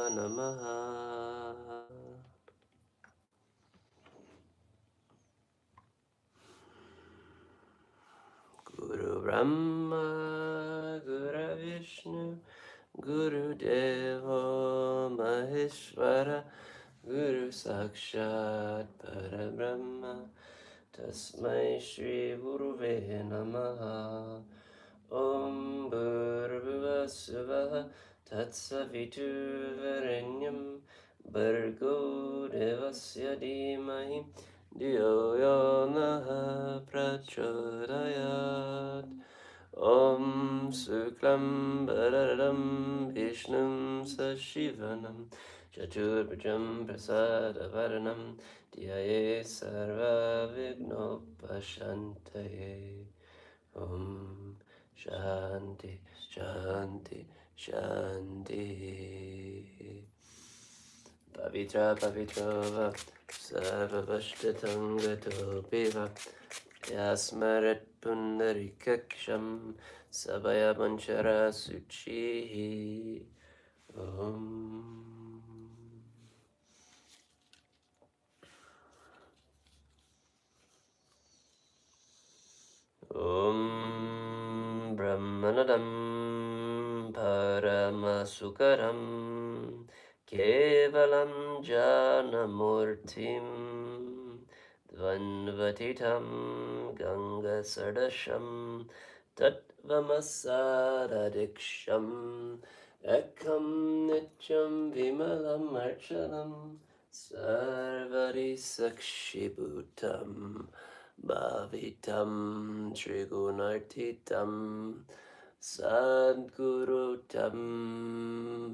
Namaha. Guru Brahma, Guru Vishnu, Guru Deva Maheshwara, Guru Sakshat Parabrahma, Tasmai Shri Guruve Namaha. Om Bhurbhuva Suvah Tatsavitu Varenyam Bhargo Devasya Dhimahi Dhiyo Yo Naha Prachodayat. Om Suklam Bharadram Vishnum Sashivanam Chaturbhujam Prasadavaranam Dhyaye Sarva Vignopashantaye. Om Shanti, Shanti, Shanti. Pavitra, Pavitrova, Sarvavashtatam Gatopiva, Yasmarat Pundarikaksham, Sabaya Manchara Suchi. Om. Om Brahmanadam Paramasukaram Kevalam Janamurtim Dvanvatitam Ganga Sardasham Tattvamassaradiksham Ekam Nityam Vimalam Archalam Sarvari Sakshibhutam Bhavitam Trigunartitam Sadgurutam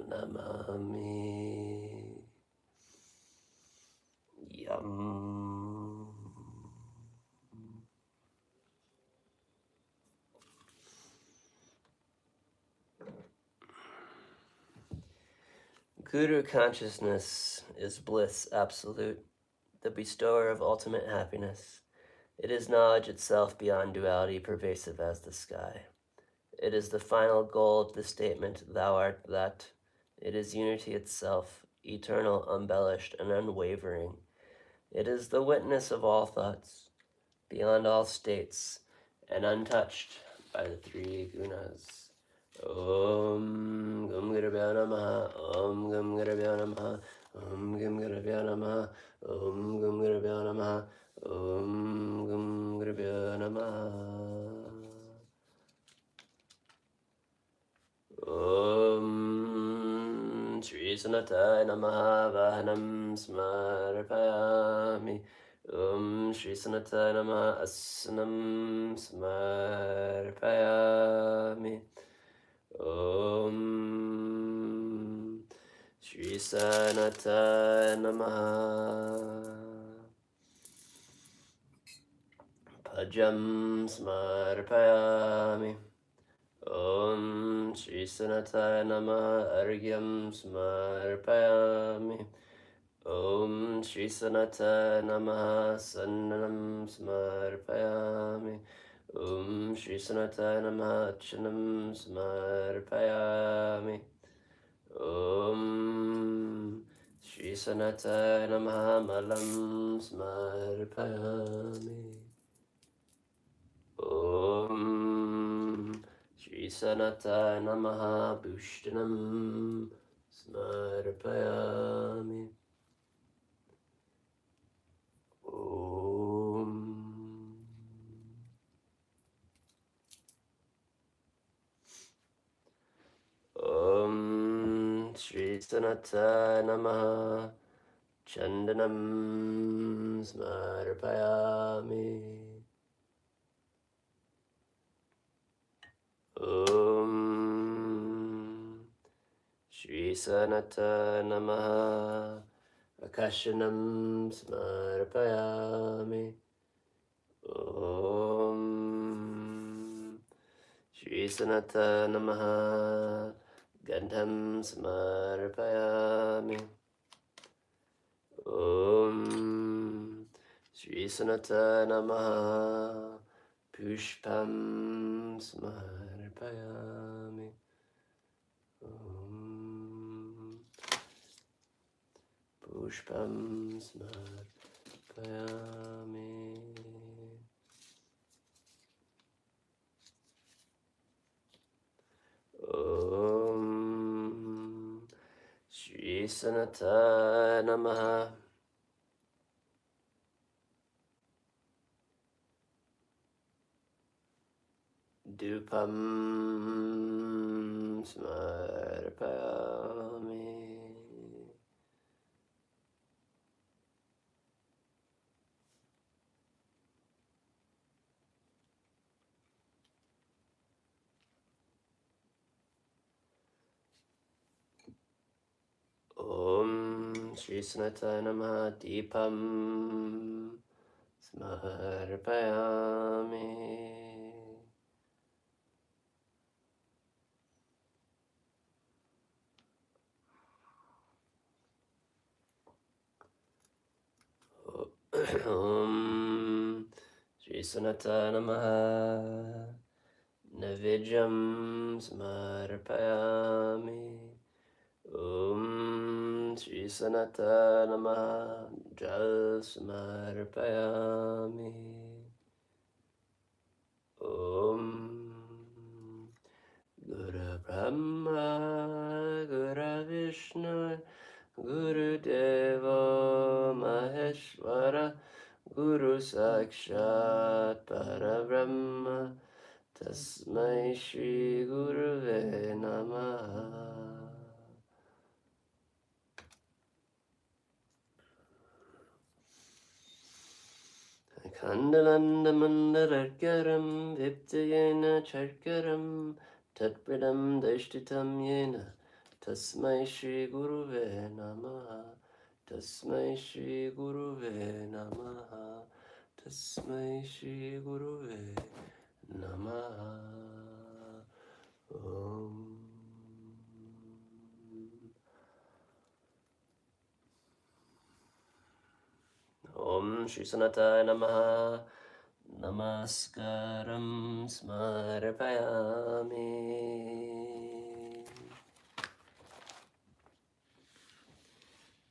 Namami. Yam. Guru consciousness is bliss absolute, the bestower of ultimate happiness. It is knowledge itself beyond duality, pervasive as the sky. It is the final goal of the statement, Thou art that. It is unity itself, eternal, embellished, and unwavering. It is the witness of all thoughts, beyond all states, and untouched by the three gunas. Om Gum Gurubhyo Namaha, Om Gum Gurubhyo Namaha, Om Gum Gurubhyo Namaha, Om Gum Gurubhyo Namaha, Om Gum Gurubhyo Namaha. Om Shri Sanataya Namaha Vahanam Smarpayami. Om Shri Sanataya Namaha Asanam Smarpayami. Om Shri Sanataya Namaha Pajam Smarpayami. Om Shri Sanataya Namaha Argyam Smarpayami. Om Shri Sanataya Namaha Sannanam Smarpayami. Om Shri Sanataya Namaha Achanam Smarpayami. Om Shri Sanataya Namaha Malam Smarpayami. Om Shri Sanataya Namaha Bhushtanam Smarpayami. Om Om Shri Sanataya Namaha Chandanam Smarpayami. Om Shri Sanataya Namaha Akashanam Smarpayami. Om Shri Sanataya Namaha Gandham Smarpayami. Om Shri Sanataya Namaha Pushpam Smarpayami. Om pushpam smarpayami. Om Shri Sanatana Namaha. Dupam smarpayami. Om Shri Sanatana Namaha. Deepam smarpayami. Om Shri Sanatana Namaha. Navijam smarpayami. Om Shri Sanatana Namaha. Jal smarpayami. Om Guru Brahma Guru Vishnu Gurudev Maheshwara Guru Sakshat Parabrahma Tasmai Shri Guruve Namaha. Kandalandamandalarkaram Viptayena Charkaram Tatpidam Dashtitam Yena Tasmai Shri Guruve Namaha. Tasmai Shri Guruve Namaha. Tasmai Shri Guruve Namaha. Om. Om Shri Sanatana Namaha. Namaskaram smarpayami.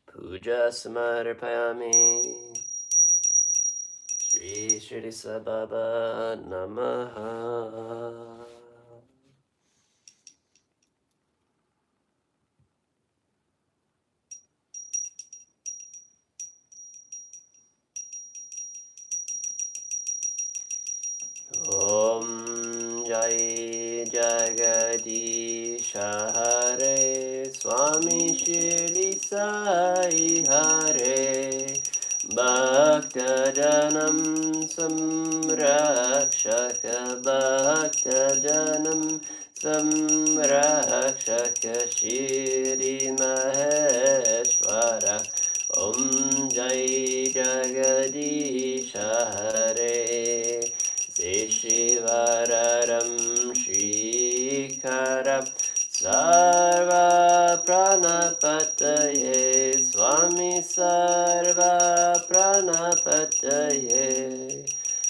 Puja smarpayami. Shri Shri Sababa Namaha. Om Jai Jagadish Hare Swami Shirdi Sai Hare Bhaktajanam Samrakshaka Bhaktajanam Samrakshaka Shiri Maheshwara. Om Jai Jagadish Hare Shivararam Shikaram Sarva Pranapataye Swami Sarva Pranapataye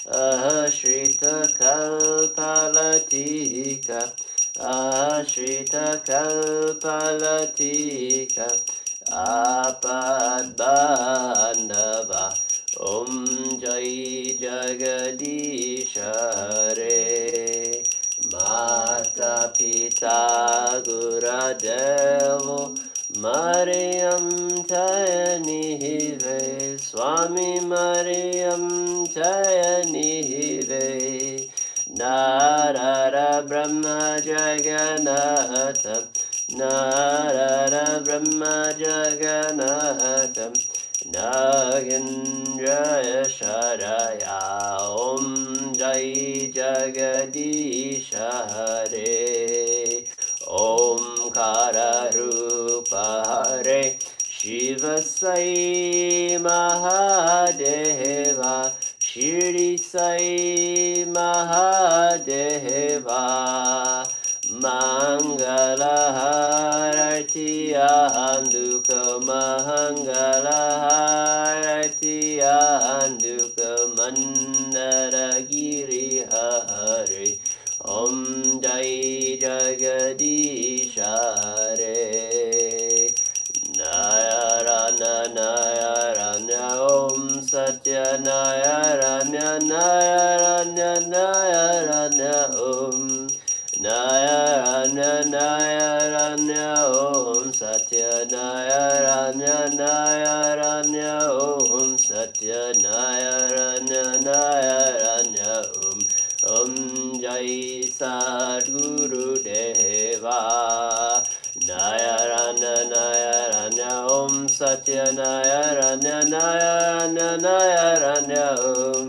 Ashrita Kalpalatika Ashrita Kalpalatika Apadbandava. Om Jai Jagadish Hare Mata Pita Gurudev Mariam Chayanive Swami Mariam Chayanive Narara Brahma Jagannatha Narara Brahma Jagannatha Nagendra Sharaya. Om Jai Jagadish Hare Om Kara Rupa Hare Shiva Sai Mahadeva Shirdi Sai Mahadeva Mangala Arti Anduka Mangala Arti Anduka Mandara Giri Hare Om Jai Jagadish Hare Narayana Nayaranya Nayaranya Nayaranya Om Nayaranya Nayaranya Om Satya Nayaranya Nayaranya Om Satya Nayaranya Nayaranya Om Jai Sadguru Deva Nayaranya Nayaranya Om Satya Nayaranya Nayaranya Nayaranya Om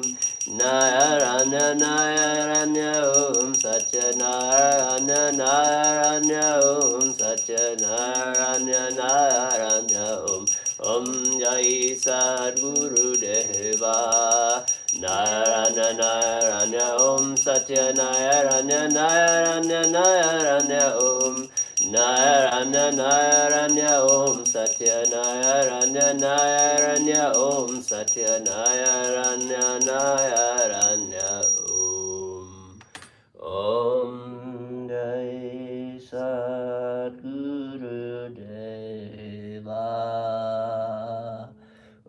Nayaranya Nayaranya Om Satya Nayaranya Nayaranya Om Satya Nayaranya Nayaranya Om Jai Sadguru Deva Nayaranya Nayaranya Om Satya Nayaranya Nayaranya Nayaranya Om Nayaranya Nayaranya Om Satya Nayaranya Nayaranya Om Satya Nayaranya Nayaranya Om Jai Sadguru Deva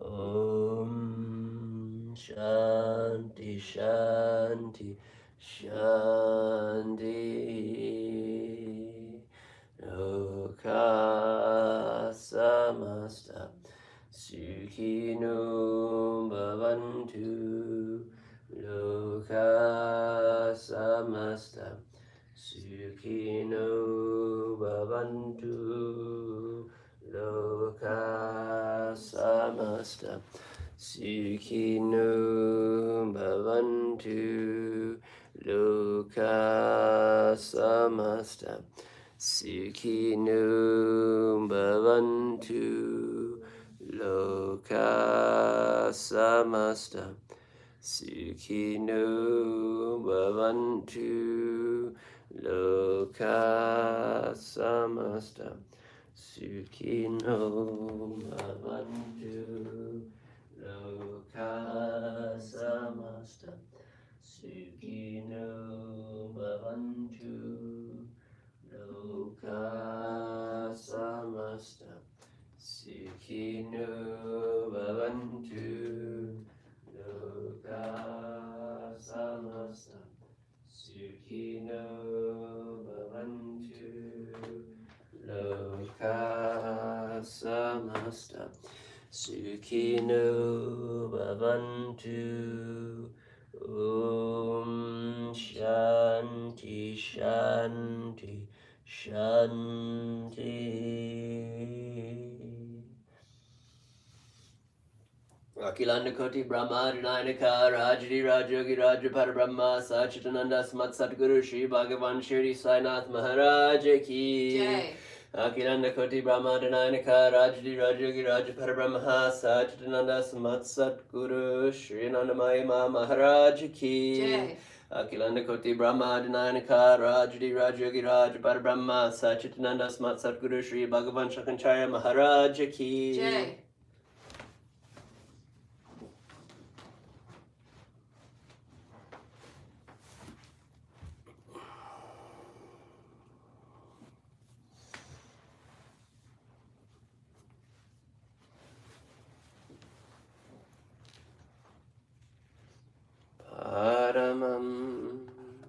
Om Shanti Shanti Shanti Loka samasta sukhino bhavantu Loka samasta sukhino bhavantu Loka samasta sukhino bhavantu Loka samasta Sukhino bhavantu loka samasta Sukhino bhavantu loka samasta Sukhino bhavantu loka samasta Sukhino bhavantu Loka samasta sukhino bhavantu Loka samasta sukhino bhavantu Loka samasta sukhino bhavantu Om Shanti Shanti Shanti Akilanda Koti Brahma Dinayaka Rajadi Rajogi Raja Parabrahma Sachitananda Smat Satguru Shri Bhagavan Shirdi Sai Maharaj Ki Jai. Akilanda Koti Brahma Dinayaka Rajadi Rajogi Raja Parabrahma Sachitananda Smat Satguru Shri Nandamaya Maharaj Ki Jai. Akilanda Koti Brahma Dinayaka Rajadi Rajogi Raja Parabrahma Sachitananda Smat Satguru Shri Bhagavan Shakanchaya Maharaj Ki Jai. Paramam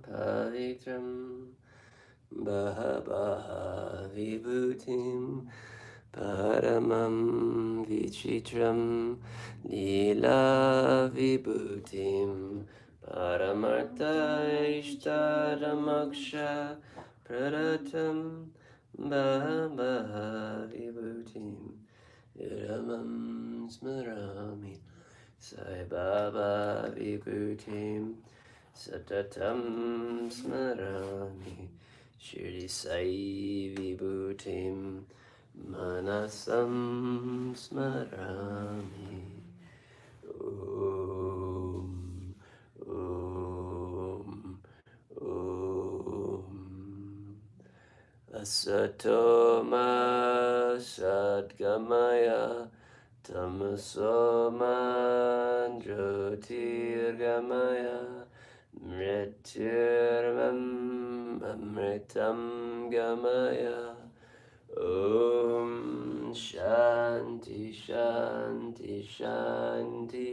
pavitram Bahabaha vibhutim Paramam vichitram Lela vibhutim Paramartha ishtadamaksha Pradatam Bahabaha vibhutim Iramam smarami Sai Baba Vibhutim Satatam Smarami Shirdi Sai Vibhutim Manasam Smarami Om Om Om Asatoma Sadgamaya Tamasoma Jyotirgamaya Mrityurvam Amritam Gamaya Om Shanti Shanti Shanti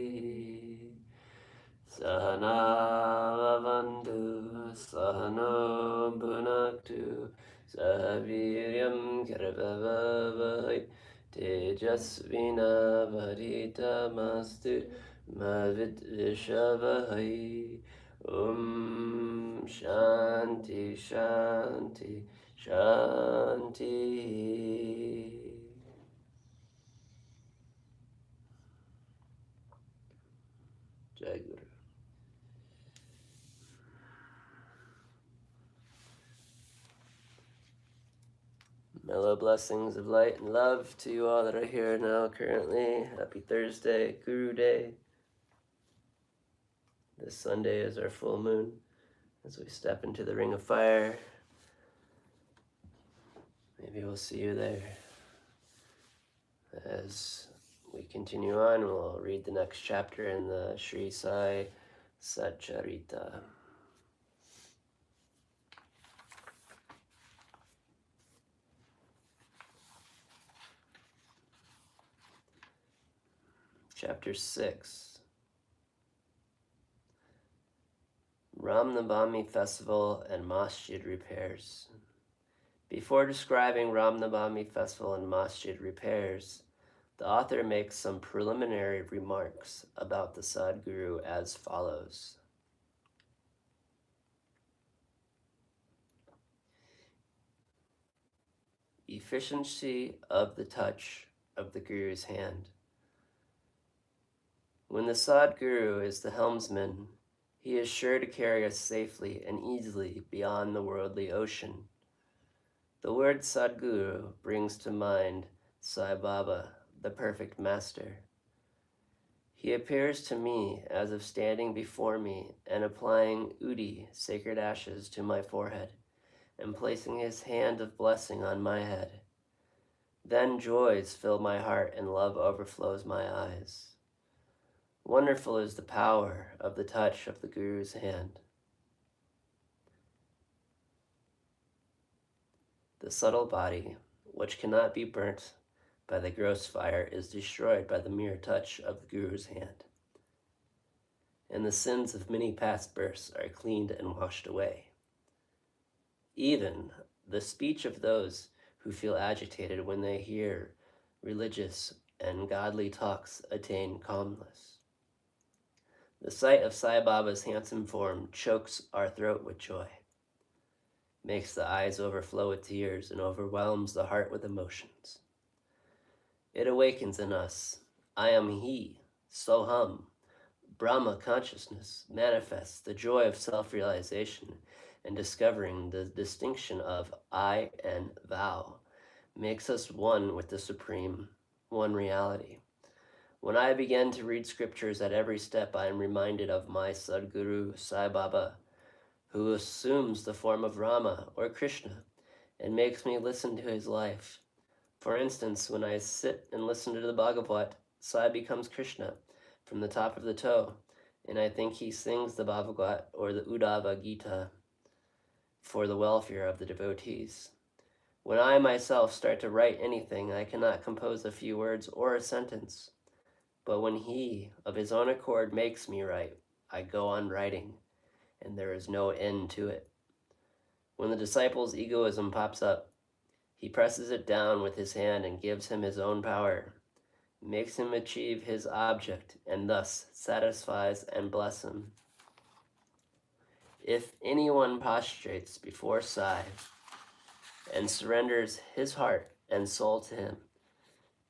Sahana Vavantu Sahano Bhunaktu Sahaviryam Karvavavai Tejasvina Varitamastu Mavidvishavahai. Shanti Shanti Shanti. Jai Guru. Mellow blessings of light and love to you all that are here now currently. Happy Thursday, Guru Day. This Sunday is our full moon as we step into the ring of fire. Maybe we'll see you there. As we continue on, we'll read the next chapter in the Sri Sai Satcharita. Chapter 6. Ram Navami Festival and Masjid repairs. Before describing Ram Navami Festival and Masjid repairs, the author makes some preliminary remarks about the Sadguru as follows. Efficiency of the touch of the Guru's hand. When the Sadguru is the helmsman, he is sure to carry us safely and easily beyond the worldly ocean. The word Sadguru brings to mind Sai Baba, the perfect master. He appears to me as if standing before me and applying udi, sacred ashes, to my forehead and placing his hand of blessing on my head. Then joys fill my heart and love overflows my eyes. Wonderful is the power of the touch of the Guru's hand. The subtle body, which cannot be burnt by the gross fire, is destroyed by the mere touch of the Guru's hand. And the sins of many past births are cleaned and washed away. Even the speech of those who feel agitated when they hear religious and godly talks attain calmness. The sight of Sai Baba's handsome form chokes our throat with joy, makes the eyes overflow with tears, and overwhelms the heart with emotions. It awakens in us, I am He, Soham, Brahma consciousness manifests the joy of self-realization and discovering the distinction of I and thou, makes us one with the Supreme, one reality. When I begin to read scriptures at every step, I am reminded of my Sadguru Sai Baba, who assumes the form of Rama or Krishna and makes me listen to his life. For instance, when I sit and listen to the Bhagavat, Sai becomes Krishna from the top of the toe, and I think he sings the Bhagavat or the Uddhava Gita for the welfare of the devotees. When I myself start to write anything, I cannot compose a few words or a sentence. But when he, of his own accord, makes me write, I go on writing, and there is no end to it. When the disciple's egoism pops up, he presses it down with his hand and gives him his own power, makes him achieve his object, and thus satisfies and blesses him. If anyone prostrates before Sai and surrenders his heart and soul to him,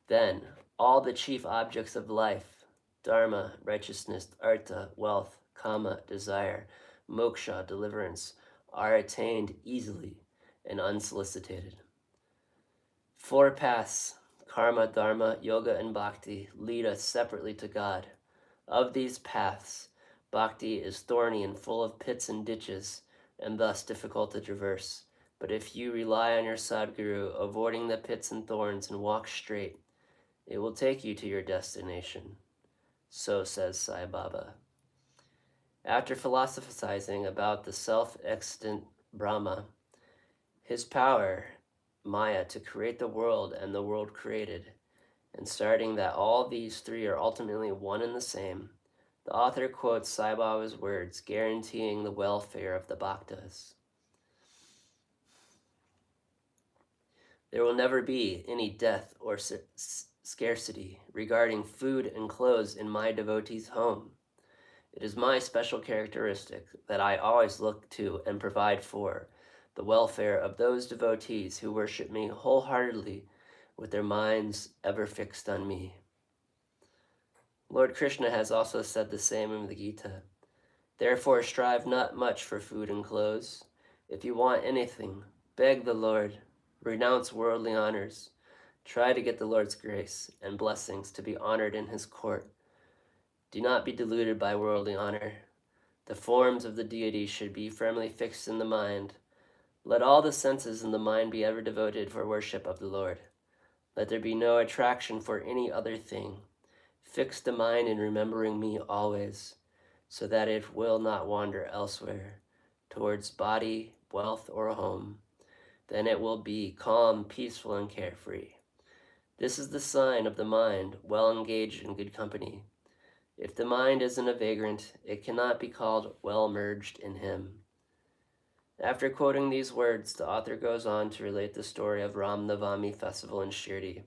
then all the chief objects of life, dharma, righteousness, artha, wealth, kama, desire, moksha, deliverance, are attained easily and unsolicited. 4 paths, karma, dharma, yoga, and bhakti, lead us separately to God. Of these paths, bhakti is thorny and full of pits and ditches, and thus difficult to traverse. But if you rely on your Sadguru, avoiding the pits and thorns, and walk straight, it will take you to your destination. So says Sai Baba. After philosophizing about the self-existent Brahma, his power, Maya, to create the world and the world created, and starting that all these three are ultimately one and the same, The author quotes Sai Baba's words, guaranteeing the welfare of the bhaktas. There will never be any death or scarcity regarding food and clothes in my devotees' home. It is my special characteristic that I always look to and provide for the welfare of those devotees who worship me wholeheartedly with their minds ever fixed on me. Lord Krishna has also said the same in the Gita. Therefore strive not much for food and clothes. If you want anything, beg the Lord, renounce worldly honors, try to get the Lord's grace and blessings to be honored in his court. Do not be deluded by worldly honor. The forms of the deity should be firmly fixed in the mind. Let all the senses in the mind be ever devoted for worship of the Lord. Let there be no attraction for any other thing. Fix the mind in remembering me always, so that it will not wander elsewhere, towards body, wealth, or home. Then it will be calm, peaceful, and carefree. This is the sign of the mind well engaged in good company. If the mind isn't a vagrant, it cannot be called well merged in him. After quoting these words, the author goes on to relate the story of Ram Navami festival in Shirdi.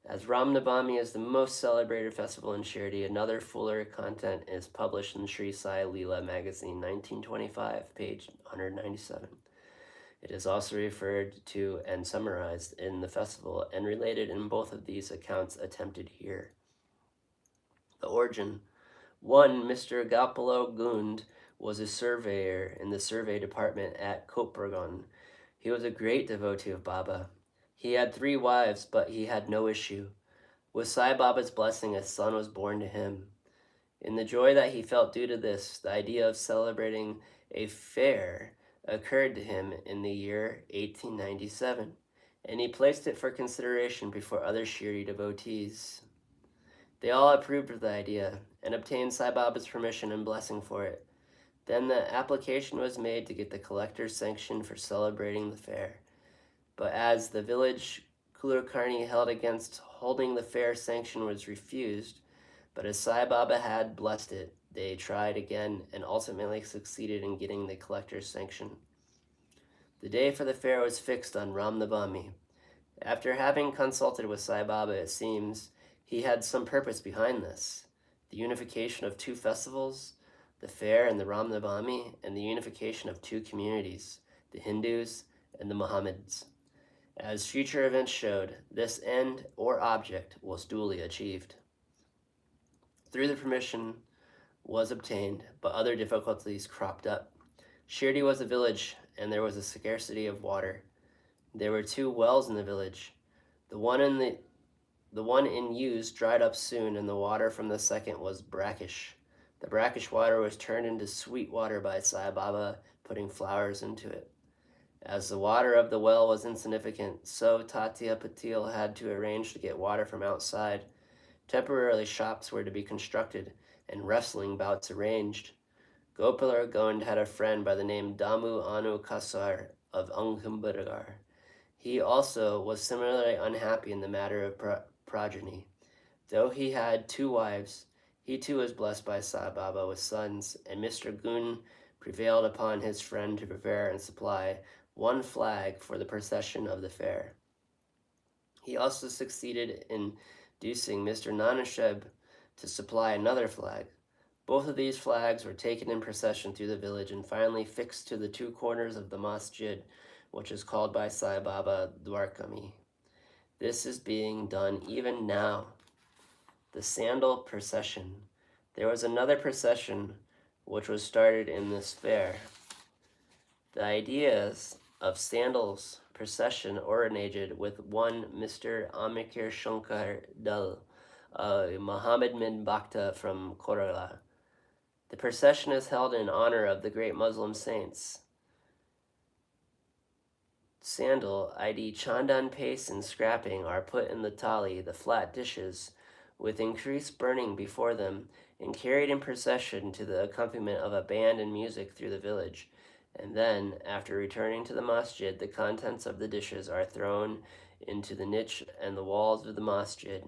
As Ram Navami is the most celebrated festival in Shirdi, another fuller content is published in Sri Sai Lela magazine, 1925, page 197. It is also referred to and summarized in the festival and related in both of these accounts attempted here. The origin. One Mr. Gopalo Gund was a surveyor in the survey department at Kopergon. He was a great devotee of Baba. He had 3 wives, but he had no issue. With Sai Baba's blessing, a son was born to him. In the joy that he felt due to this, the idea of celebrating a fair occurred to him in the year 1897, and he placed it for consideration before other Shirdi devotees. They all approved of the idea and obtained Sai Baba's permission and blessing for it. Then the application was made to get the collector's sanction for celebrating the fair. But as the village Kulkarni held against holding the fair sanction was refused, but as Sai Baba had blessed it, they tried again and ultimately succeeded in getting the collector's sanction. The day for the fair was fixed on Ram Navami. After having consulted with Sai Baba, it seems he had some purpose behind this. The unification of 2 festivals, the fair and the Ram Navami, and the unification of 2 communities, the Hindus and the Mohammedans. As future events showed, this end or object was duly achieved. Through the permission was obtained, but other difficulties cropped up. Shirdi was a village, and there was a scarcity of water. There were 2 wells in the village. The one in use dried up soon, and the water from the second was brackish. The brackish water was turned into sweet water by Sai Baba putting flowers into it. As the water of the well was insignificant, so Tatya Patil had to arrange to get water from outside. Temporarily shops were to be constructed and wrestling bouts arranged. Gopala Gond had a friend by the name Damu Anu Kasar of Angambadagar. He also was similarly unhappy in the matter of progeny. Though he had 2 wives, he too was blessed by Sai Baba with sons, and Mr. Gun prevailed upon his friend to prepare and supply 1 flag for the procession of the fair. He also succeeded in inducing Mr. Nanasheb to supply another flag. Both of these flags were taken in procession through the village and finally fixed to the 2 corners of the masjid, which is called by Sai Baba Dwarkami. This is being done even now. The sandal procession. There was another procession which was started in this fair. The ideas of sandals procession originated with one Mr. Amikir Shankar Dal, a Mohammedan Bhakta from Kerala. The procession is held in honor of the great Muslim saints. Sandal, i.e. chandan paste and scrapping, are put in the thali, the flat dishes, with increased burning before them, and carried in procession to the accompaniment of a band and music through the village. And then, after returning to the masjid, the contents of the dishes are thrown into the niche and the walls of the masjid.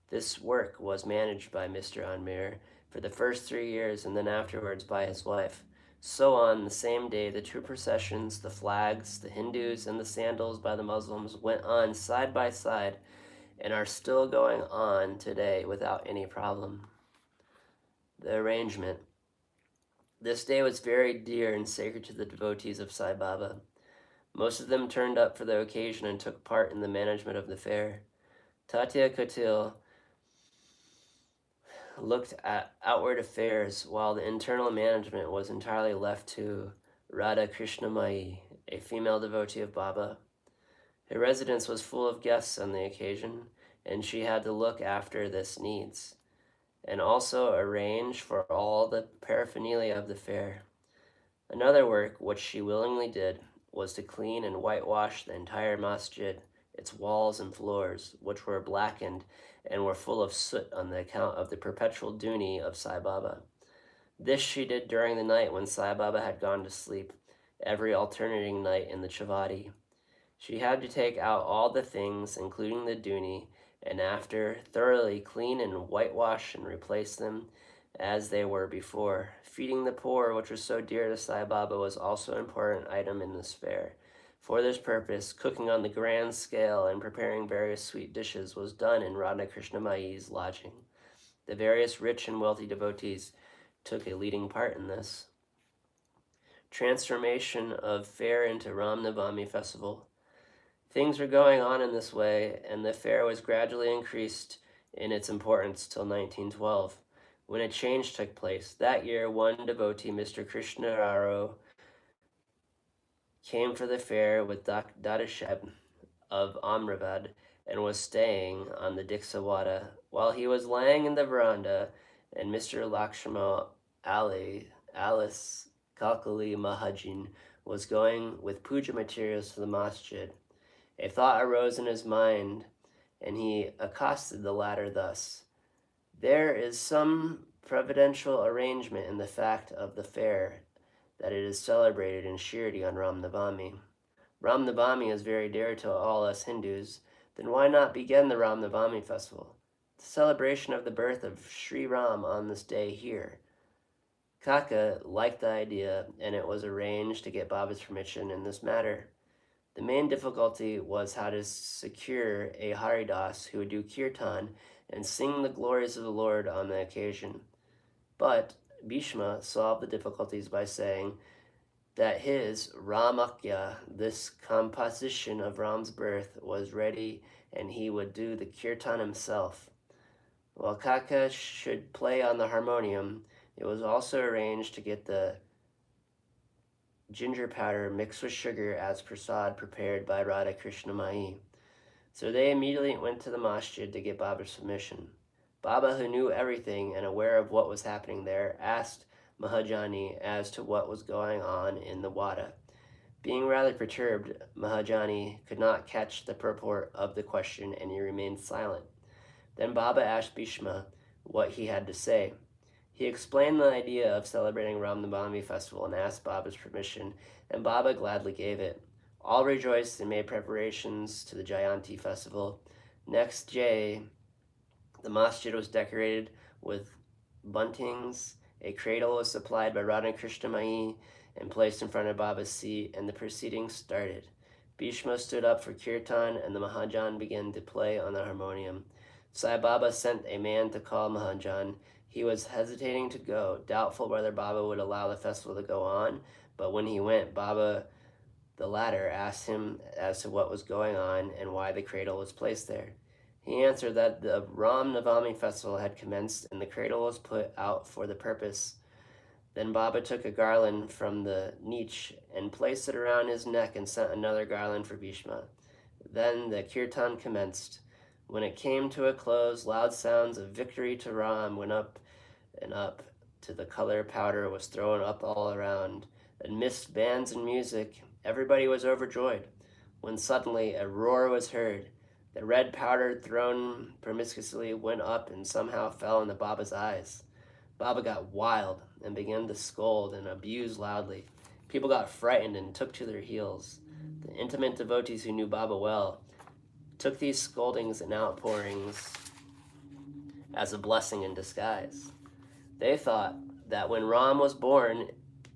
This work was managed by Mr. Anmir for the first 3 years and then afterwards by his wife. So on the same day, the two processions, the flags, the Hindus, and the sandals by the Muslims went on side by side and are still going on today without any problem. The arrangement. This day was very dear and sacred to the devotees of Sai Baba. Most of them turned up for the occasion and took part in the management of the fair. Tatya Katil looked at outward affairs, while the internal management was entirely left to Radha Krishnamai, a female devotee of Baba. Her residence was full of guests on the occasion, and she had to look after this needs, and also arrange for all the paraphernalia of the fair. Another work, which she willingly did, was to clean and whitewash the entire masjid, its walls and floors, which were blackened and were full of soot on the account of the perpetual duty of Sai Baba. This she did during the night when Sai Baba had gone to sleep, every alternating night in the Chavati. She had to take out all the things, including the duni, and after thoroughly clean and whitewash and replace them as they were before. Feeding the poor, which was so dear to Sai Baba, was also an important item in this fair. For this purpose, cooking on the grand scale and preparing various sweet dishes was done in Radha Krishnamai's lodging. The various rich and wealthy devotees took a leading part in this. Transformation of fair into Ram Navami festival. Things were going on in this way, and the fair was gradually increased in its importance till 1912, when a change took place. That year, one devotee, Mr. Krishna Rao, came for the fair with Dadasheb of Amravad and was staying on the Diksawada. While he was lying in the veranda, and Mr. Lakshmo Alice Kalkali Mahajin was going with puja materials to the masjid, a thought arose in his mind, and he accosted the latter thus: "There is some providential arrangement in the fact of the fair that it is celebrated in Shirdi on Ram Navami. Ram Navami is very dear to all us Hindus. Then why not begin the Ram Navami festival, the celebration of the birth of Sri Ram on this day here?" Kaka liked the idea, and it was arranged to get Baba's permission in this matter. The main difficulty was how to secure a Haridas who would do kirtan and sing the glories of the Lord on the occasion. But Bhishma solved the difficulties by saying that his Ramakya, this composition of Ram's birth, was ready and he would do the kirtan himself. While Kaka should play on the harmonium, it was also arranged to get the ginger powder mixed with sugar as prasad prepared by Radha Krishnamai. So they immediately went to the masjid to get Baba's permission. Baba, who knew everything and aware of what was happening there, asked Mahajani as to what was going on in the wada. Being rather perturbed, Mahajani could not catch the purport of the question, and he remained silent. Then Baba asked Bhishma what he had to say. He explained the idea of celebrating Ram Navami festival and asked Baba's permission, and Baba gladly gave it. All rejoiced and made preparations to the Jayanti festival. Next day, the masjid was decorated with buntings. A cradle was supplied by Radha Krishnamai and placed in front of Baba's seat, and the proceedings started. Bhishma stood up for kirtan, and the Mahajan began to play on the harmonium. Sai Baba sent a man to call Mahajan. He was hesitating to go, doubtful whether Baba would allow the festival to go on, but when he went, Baba, the latter, asked him as to what was going on and why the cradle was placed there. He answered that the Ram Navami festival had commenced and the cradle was put out for the purpose. Then Baba took a garland from the niche and placed it around his neck and sent another garland for Bhishma. Then the kirtan commenced. When it came to a close, loud sounds of victory to Ram went up and up, till the color powder was thrown up all around. Amidst bands and music, everybody was overjoyed, when suddenly a roar was heard. The red powder thrown promiscuously went up and somehow fell into Baba's eyes. Baba got wild and began to scold and abuse loudly. People got frightened and took to their heels. The intimate devotees who knew Baba well took these scoldings and outpourings as a blessing in disguise. They thought that when Ram was born,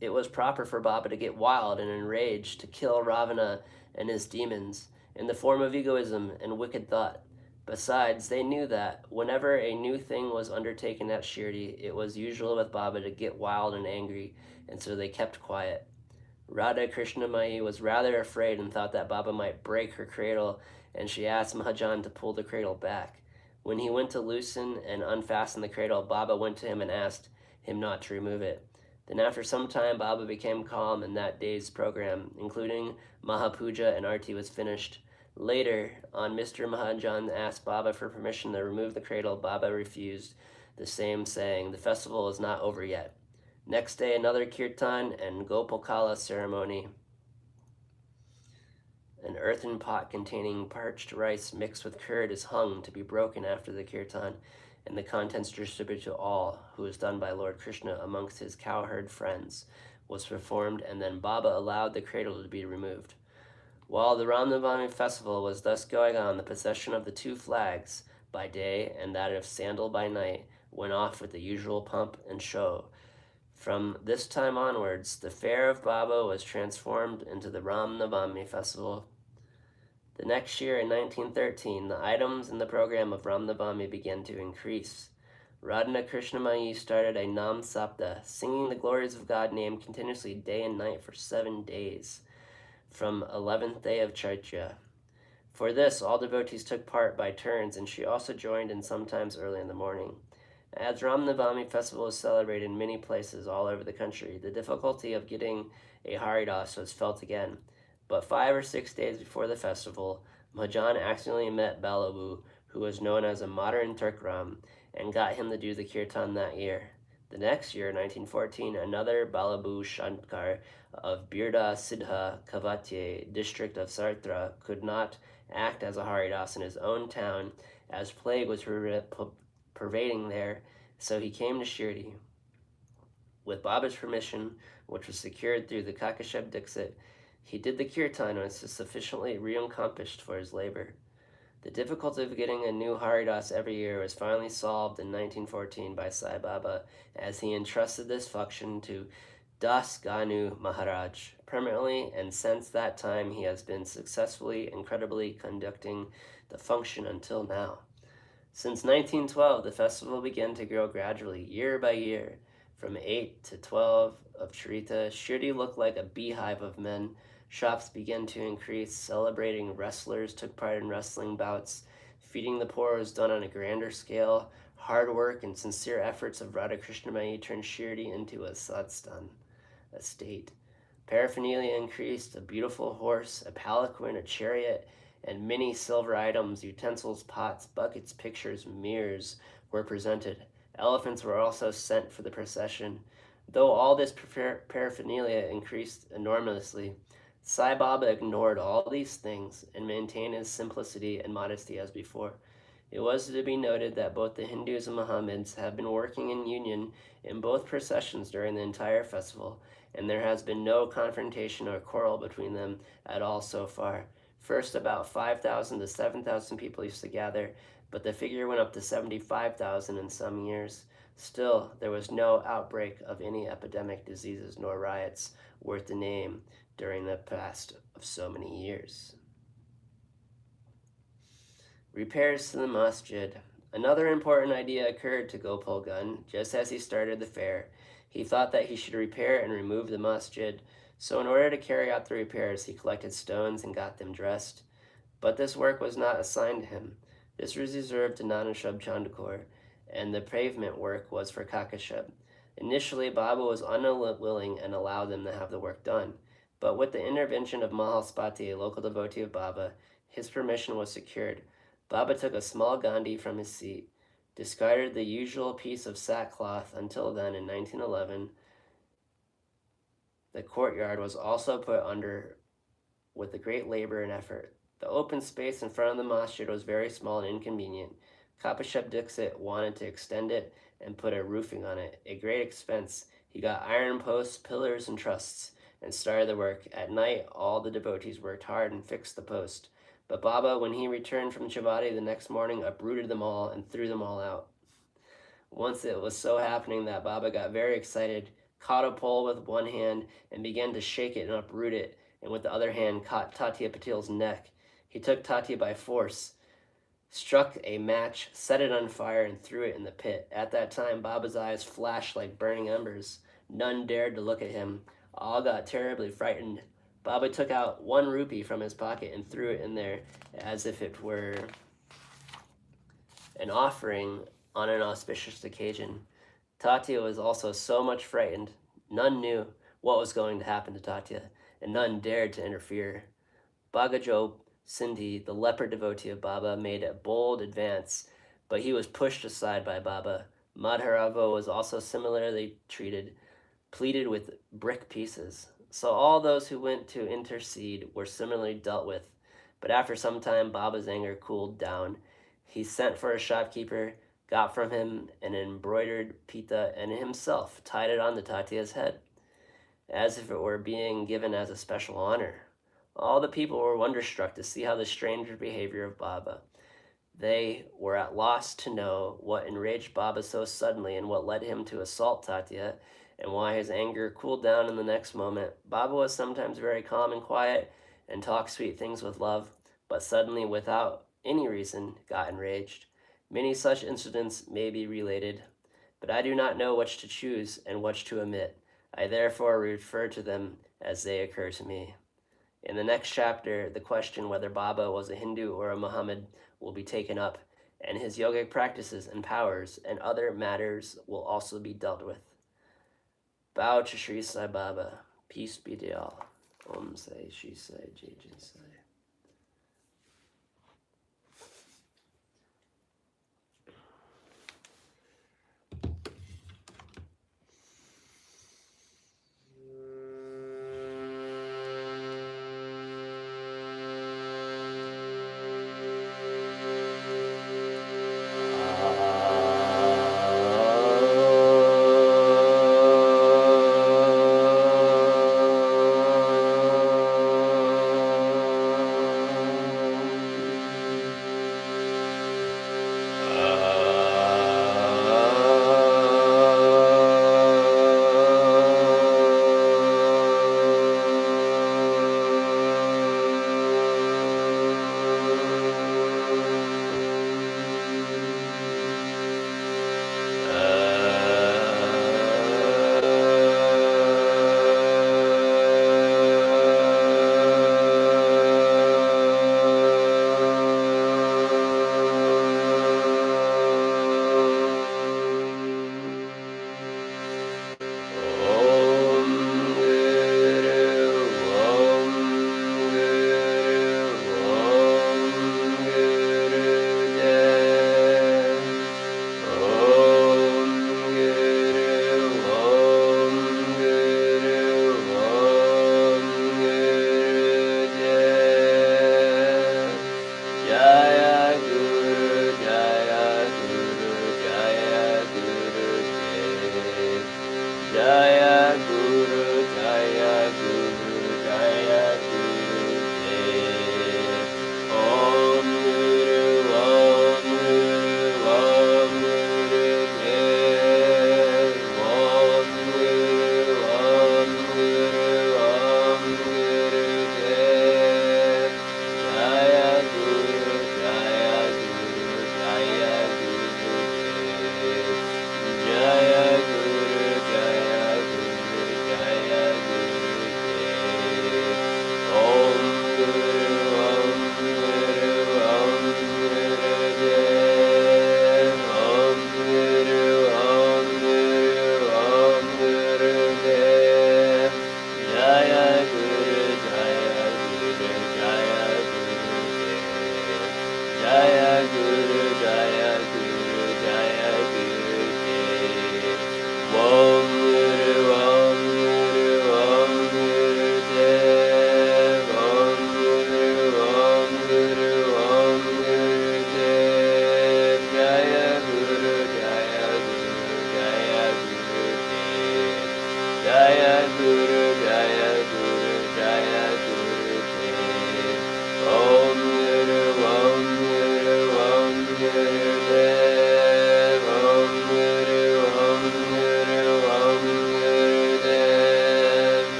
it was proper for Baba to get wild and enraged to kill Ravana and his demons in the form of egoism and wicked thought. Besides, they knew that whenever a new thing was undertaken at Shirdi, it was usual with Baba to get wild and angry, and so they kept quiet. Radha Krishnamai was rather afraid and thought that Baba might break her cradle, and she asked Mahajan to pull the cradle back. When he went to loosen and unfasten the cradle, Baba went to him and asked him not to remove it. Then after some time, Baba became calm and that day's program, including Mahapuja and Arti, was finished. Later on, Mr. Mahajan asked Baba for permission to remove the cradle. Baba refused, the same saying, "The festival is not over yet." Next day, another kirtan and Gopalkala ceremony. An earthen pot containing parched rice mixed with curd is hung to be broken after the kirtan, and the contents distributed to all, who was done by Lord Krishna amongst his cowherd friends, was performed, and then Baba allowed the cradle to be removed. While the Ramnavami festival was thus going on, the procession of the two flags by day and that of sandal by night went off with the usual pomp and show. From this time onwards, the fair of Baba was transformed into the Ramnavami festival. The next year, in 1913, the items in the program of Ramnavami began to increase. Radhana Krishnamayi started a Nam Sapta, singing the glories of God name continuously day and night for 7 days, from 11th day of Chaitra. For this, all devotees took part by turns, and she also joined in sometimes early in the morning. As Ramnavami festival is celebrated in many places all over the country, the difficulty of getting a Haridas was felt again. But 5 or 6 days before the festival, Mahajan accidentally met Balabu, who was known as a modern Turkram, and got him to do the kirtan that year. The next year, 1914, another Balabu Shankar of Birda Siddha Kavatye, district of Sartra, could not act as a Haridas in his own town as plague was pervading there, so he came to Shirdi. With Baba's permission, which was secured through the Kakasheb Dixit, he did the kirtan and was sufficiently re-encompassed for his labor. The difficulty of getting a new Haridas every year was finally solved in 1914 by Sai Baba, as he entrusted this function to Das Ganu Maharaj permanently, and since that time he has been successfully, incredibly conducting the function until now. Since 1912, the festival began to grow gradually, year by year. From 8 to 12 of Charita, Shirdi looked like a beehive of men. Shops began to increase, celebrating wrestlers took part in wrestling bouts. Feeding the poor was done on a grander scale. Hard work and sincere efforts of Radha Krishnamayi turned Shirdi into a satstan, a state. Paraphernalia increased, a beautiful horse, a palanquin, a chariot, and many silver items, utensils, pots, buckets, pictures, mirrors were presented. Elephants were also sent for the procession. Though all this paraphernalia increased enormously, Sai Baba ignored all these things and maintained his simplicity and modesty as before. It was to be noted that both the Hindus and Mohammedans have been working in union in both processions during the entire festival, and there has been no confrontation or quarrel between them at all so far. First, about 5,000 to 7,000 people used to gather, but the figure went up to 75,000 in some years. Still, there was no outbreak of any epidemic diseases nor riots worth the name during the past of so many years. Repairs to the masjid. Another important idea occurred to Gopal Gun just as he started the fair. He thought that he should repair and remove the masjid, so in order to carry out the repairs, he collected stones and got them dressed. But this work was not assigned to him. This was reserved to Nanashab Chandakor, and the pavement work was for Kakashab. Initially, Baba was unwilling and allowed them to have the work done. But with the intervention of Mahalspati, a local devotee of Baba, his permission was secured. Baba took a small Gandhi from his seat, discarded the usual piece of sackcloth. Until then, in 1911, the courtyard was also put under with a great labor and effort. The open space in front of the masjid was very small and inconvenient. Kapashab Dixit wanted to extend it and put a roofing on it, a great expense. He got iron posts, pillars, and trusses, and started the work. At night, all the devotees worked hard and fixed the post. But Baba, when he returned from Chavati the next morning, uprooted them all and threw them all out. Once it was so happening that Baba got very excited, caught a pole with one hand and began to shake it and uproot it, and with the other hand caught Tatya Patil's neck. He took Tatya by force, struck a match, set it on fire, and threw it in the pit. At that time, Baba's eyes flashed like burning embers. None dared to look at him. All got terribly frightened. Baba took out 1 rupee from his pocket and threw it in there as if it were an offering on an auspicious occasion. Tatya was also so much frightened. None knew what was going to happen to Tatya, and none dared to interfere. Bagajo Sindhi, the leper devotee of Baba, made a bold advance, but he was pushed aside by Baba. Madharava was also similarly treated, pleated with brick pieces. So all those who went to intercede were similarly dealt with. But after some time, Baba's anger cooled down. He sent for a shopkeeper, got from him an embroidered pita, and himself tied it on the Tatya's head, as if it were being given as a special honor. All the people were wonderstruck to see how the strange behavior of Baba. They were at loss to know what enraged Baba so suddenly and what led him to assault Tatya, and why his anger cooled down in the next moment. Baba was sometimes very calm and quiet and talked sweet things with love, but suddenly, without any reason, got enraged. Many such incidents may be related, but I do not know which to choose and which to omit. I therefore refer to them as they occur to me. In the next chapter, the question whether Baba was a Hindu or a Muhammad will be taken up, and his yogic practices and powers and other matters will also be dealt with. Bow to Sri Sai Baba. Peace be to all. Om Sai Shri Sai Jai Jai Sai.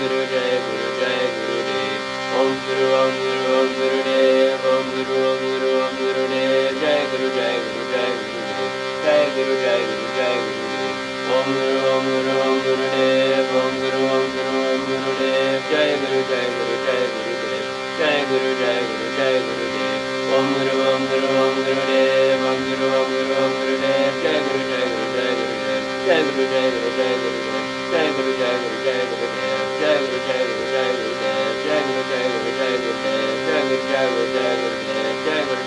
Guru Jai Guru Jai Gurudev. Om Guru Om Guru Om Gurudev. Om Guru Om Guru Om Gurudev. Jai Guru Jai Guru Jai Gurudev. Jai Guru Jai Guru Jai Gurudev. Om Guru Om Guru Om Gurudev. Om Guru Om Guru Om Gurudev. Jai Guru Jai Guru Jai Gurudev. Jai Guru Jai Guru Jai Gurudev. Om Guru Om Guru Om Gurudev. Om Guru Om Guru Om Gurudev. Jai Guru Jai Guru Jai Gurudev. Jai Guru Jai Guru Jai Gurudev. Jai Guru Jai Guru Jai Gurudev. Jai Guru Jai Guru Jai Gurudev. Jai Guru Jai Guru Jai Gurudev. Jai Guru Jai Guru Jai Gurudev. Jai Guru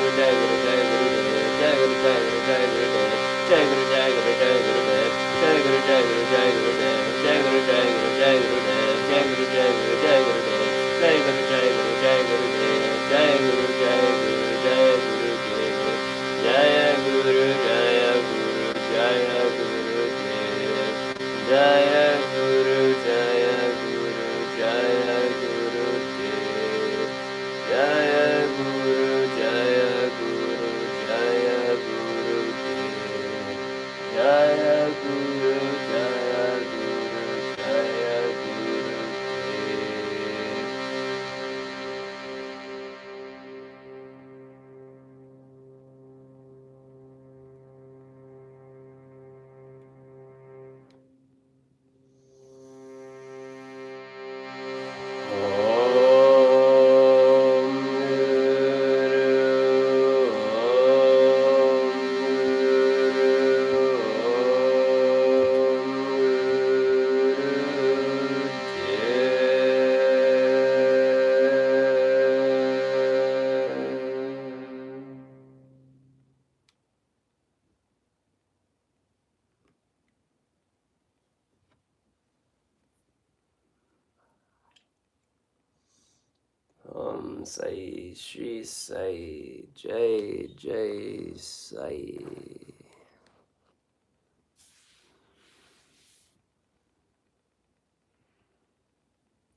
Jai Guru Jai Gurudev. Jai Guru Jai Guru Jai Gurudev. Jai Guru Jai Guru Jai Gurudev. Jai Guru Jai Guru Jai Gurudev. Jai Guru Jai Guru Jai Gurudev. Jai Guru Jai Guru Jai Gurudev. Jai Guru Jai Guru Jai Gurudev. Jai Guru Jai Guru Jai Gurudev. Jai Guru Jai Guru Jai Gurudev. Jai Guru Jai Guru Jai Gurudev. Jaya Guru Jaya Guru Jaya Gurudev. Jaya Guru Jaya Guru Jaya Gurudev. Jaya Guru Jaya Guru Jaya Gurudev. Jaya Guru Jaya Guru Jaya Gurudev. Sai Shri Sai Jai Jai Sai.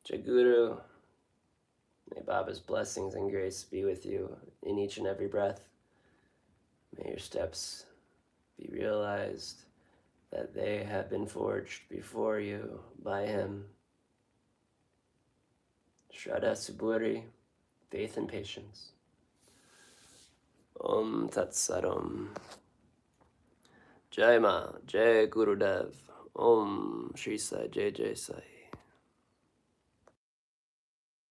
Jai Guru, may Baba's blessings and grace be with you in each and every breath. May your steps be realized that they have been forged before you by him. Shraddha Suburi, faith and patience. Om Tat Sat Om. Jai Ma, Jai Gurudev. Om Shri Sai Jai Jai Sai.